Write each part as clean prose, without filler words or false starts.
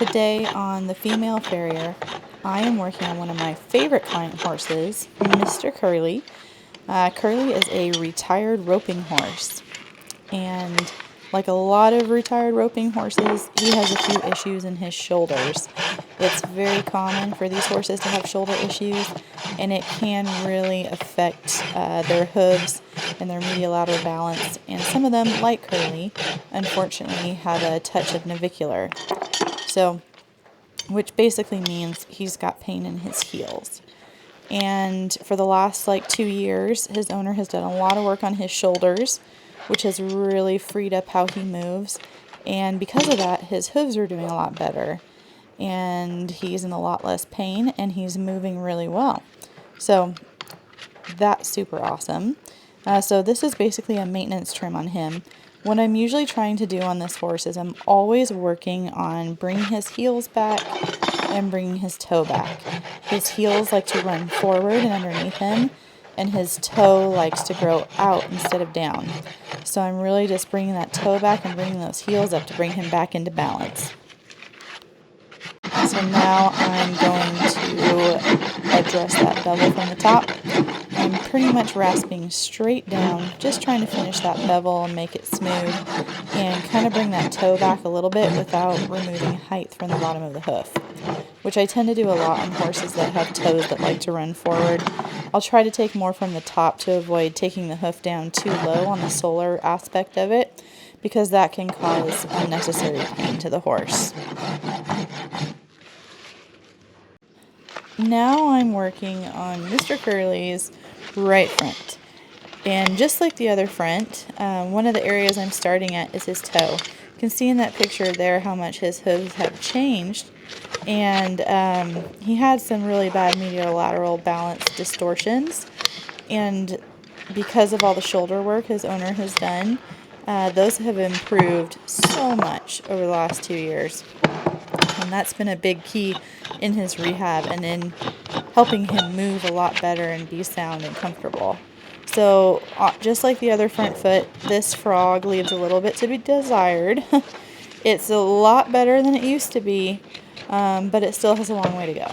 Today on the female farrier, I am working on one of my favorite client horses, Mr. Curly. Curly is a retired roping horse, and like a lot of retired roping horses, he has a few issues in his shoulders. It's very common for these horses to have shoulder issues, and it can really affect their hooves and their medial-lateral balance, and some of them, like Curly, unfortunately have a touch of navicular. So, which basically means he's got pain in his heels. And for the last 2 years, his owner has done a lot of work on his shoulders, which has really freed up how he moves. And because of that, his hooves are doing a lot better. And he's in a lot less pain, and he's moving really well. So that's super awesome. So this is basically a maintenance trim on him. What I'm usually trying to do on this horse is I'm always working on bringing his heels back and bringing his toe back. His heels like to run forward and underneath him, and his toe likes to grow out instead of down. So I'm really just bringing that toe back and bringing those heels up to bring him back into balance. So now I'm going to address that bevel from the top. I'm pretty much rasping straight down, just trying to finish that bevel and make it smooth, and kind of bring that toe back a little bit without removing height from the bottom of the hoof, which I tend to do a lot on horses that have toes that like to run forward. I'll try to take more from the top to avoid taking the hoof down too low on the solar aspect of it, because that can cause unnecessary pain to the horse. Now I'm working on Mr. Curly's right front. And just like the other front, one of the areas I'm starting at is his toe. You can see in that picture there how much his hooves have changed. And he had some really bad medial-lateral balance distortions. And because of all the shoulder work his owner has done, those have improved so much over the last 2 years. And that's been a big key in his rehab and in helping him move a lot better and be sound and comfortable. So just like the other front foot, this frog leaves a little bit to be desired. It's a lot better than it used to be, but it still has a long way to go.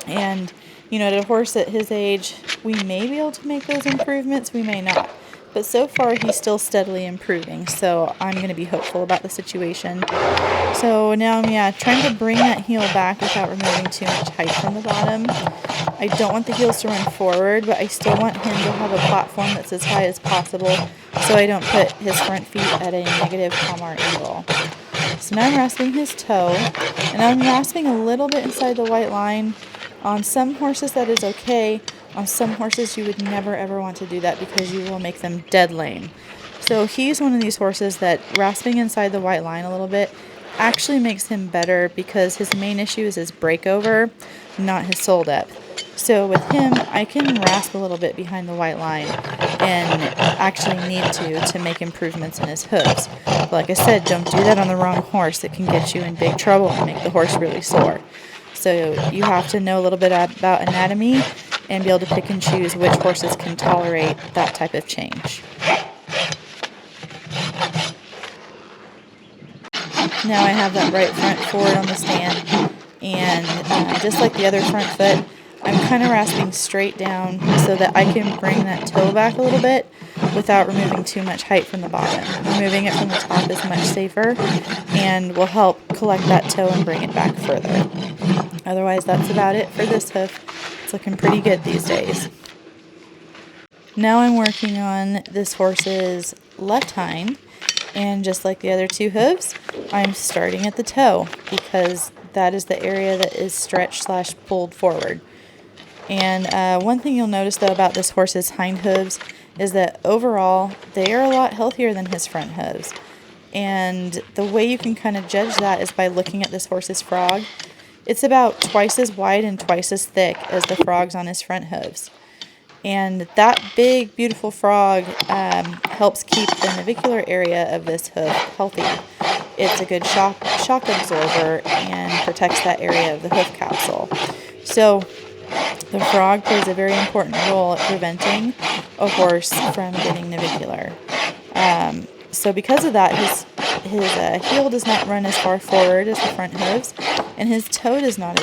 And, to a horse at his age, we may be able to make those improvements, we may not. But so far, he's still steadily improving, so I'm going to be hopeful about the situation. So now I'm, trying to bring that heel back without removing too much height from the bottom. I don't want the heels to run forward, but I still want him to have a platform that's as high as possible, so I don't put his front feet at a negative palmar angle. So now I'm rasping his toe, and I'm rasping a little bit inside the white line. On some horses that is okay. On some horses you would never ever want to do that because you will make them dead lame. So he's one of these horses that rasping inside the white line a little bit actually makes him better because his main issue is his breakover, not his sole depth. So with him, I can rasp a little bit behind the white line and actually need to make improvements in his hooves. But like I said, don't do that on the wrong horse. It can get you in big trouble and make the horse really sore. So you have to know a little bit about anatomy and be able to pick and choose which horses can tolerate that type of change. Now I have that right front forward on the stand, and just like the other front foot, I'm kind of rasping straight down so that I can bring that toe back a little bit without removing too much height from the bottom. Removing it from the top is much safer and will help collect that toe and bring it back further. Otherwise, that's about it for this hoof. It's looking pretty good these days. Now I'm working on this horse's left hind, and just like the other two hooves, I'm starting at the toe because that is the area that is stretched/pulled forward. And one thing you'll notice though about this horse's hind hooves is that overall they are a lot healthier than his front hooves. And the way you can kind of judge that is by looking at this horse's frog. It's about twice as wide and twice as thick as the frogs on his front hooves. And that big, beautiful frog helps keep the navicular area of this hoof healthy. It's a good shock absorber and protects that area of the hoof capsule. So the frog plays a very important role at preventing a horse from getting navicular. So because of that, his his heel does not run as far forward as the front hooves, and his toe does not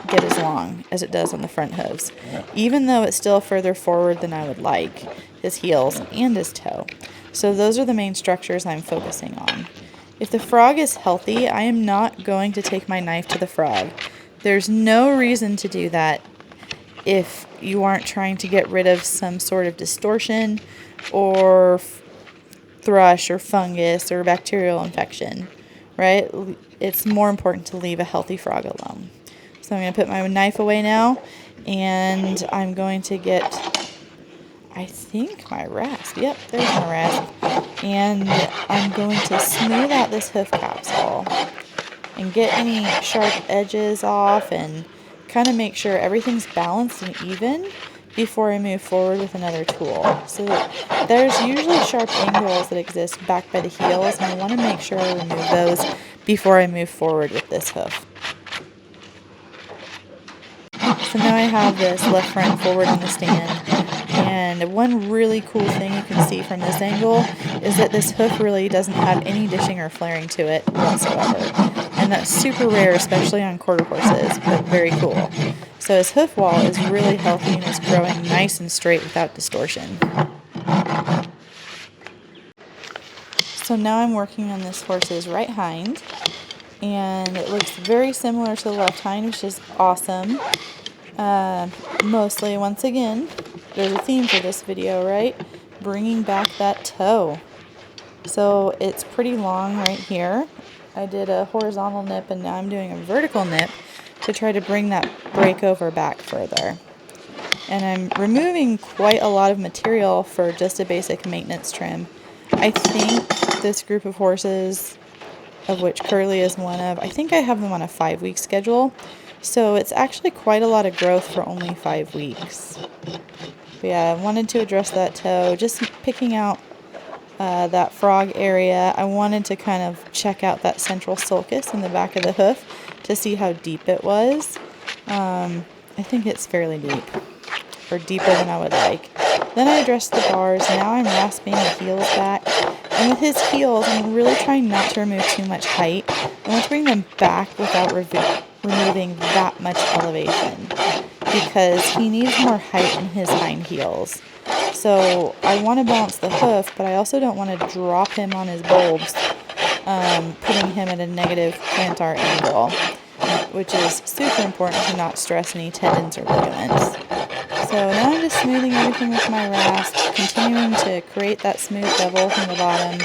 get as long as it does on the front hooves, even though it's still further forward than I would like, his heels and his toe. So those are the main structures I'm focusing on. If the frog is healthy, I am not going to take my knife to the frog. There's no reason to do that if you aren't trying to get rid of some sort of distortion or thrush or fungus or bacterial infection, right? It's more important to leave a healthy frog alone. So I'm going to put my knife away now, and I'm going to get, I think, my rasp. Yep, there's my rasp. And I'm going to smooth out this hoof capsule and get any sharp edges off and kind of make sure everything's balanced and even before I move forward with another tool. So there's usually sharp angles that exist back by the heels, and I want to make sure I remove those before I move forward with this hoof. So now I have this left front forward on the stand, and one really cool thing you can see from this angle is that this hoof really doesn't have any dishing or flaring to it whatsoever. And that's super rare, especially on quarter horses, but very cool. So his hoof wall is really healthy and is growing nice and straight without distortion. So now I'm working on this horse's right hind, and it looks very similar to the left hind, which is awesome. Mostly, once again, there's a theme for this video, right? Bringing back that toe. So it's pretty long right here. I did a horizontal nip, and now I'm doing a vertical nip to try to bring that break over back further. And I'm removing quite a lot of material for just a basic maintenance trim. I think this group of horses, of which Curly is one of, I think I have them on a 5-week schedule. So it's actually quite a lot of growth for only 5 weeks. But yeah, I wanted to address that toe, just picking out that frog area. I wanted to kind of check out that central sulcus in the back of the hoof to see how deep it was. I think it's fairly deep, or deeper than I would like. Then I addressed the bars. Now I'm rasping the heels back. And with his heels, I'm really trying not to remove too much height. I want to bring them back without removing that much elevation, because he needs more height in his hind heels. So I want to balance the hoof, but I also don't want to drop him on his bulbs, putting him at a negative plantar angle, which is super important to not stress any tendons or ligaments. So now I'm just smoothing everything with my rasp, continuing to create that smooth bevel from the bottom,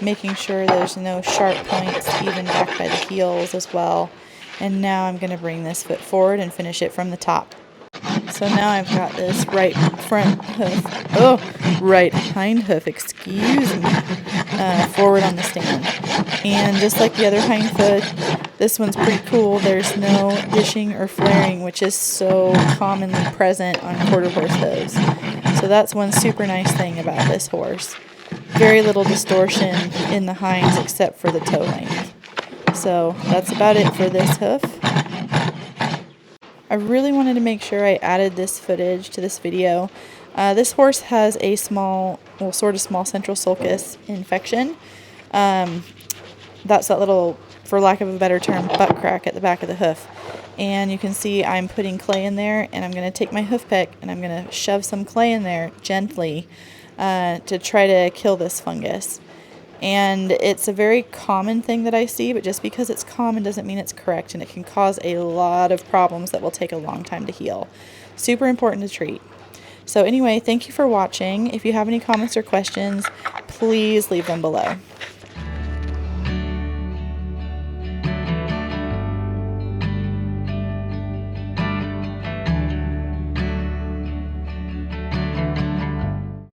making sure there's no sharp points even back by the heels as well. And now I'm going to bring this foot forward and finish it from the top. So now I've got this right front hoof, right hind hoof, excuse me, forward on the stand. And just like the other hind foot, this one's pretty cool. There's no dishing or flaring, which is so commonly present on quarter horse hooves. So that's one super nice thing about this horse. Very little distortion in the hinds except for the toe length. So that's about it for this hoof. I really wanted to make sure I added this footage to this video. This horse has a small central sulcus infection. That's that little, for lack of a better term, butt crack at the back of the hoof. And you can see I'm putting clay in there, and I'm going to take my hoof pick and I'm going to shove some clay in there gently to try to kill this fungus. And it's a very common thing that I see, but just because it's common doesn't mean it's correct, and it can cause a lot of problems that will take a long time to heal. Super important to treat. So anyway, thank you for watching. If you have any comments or questions, please leave them below.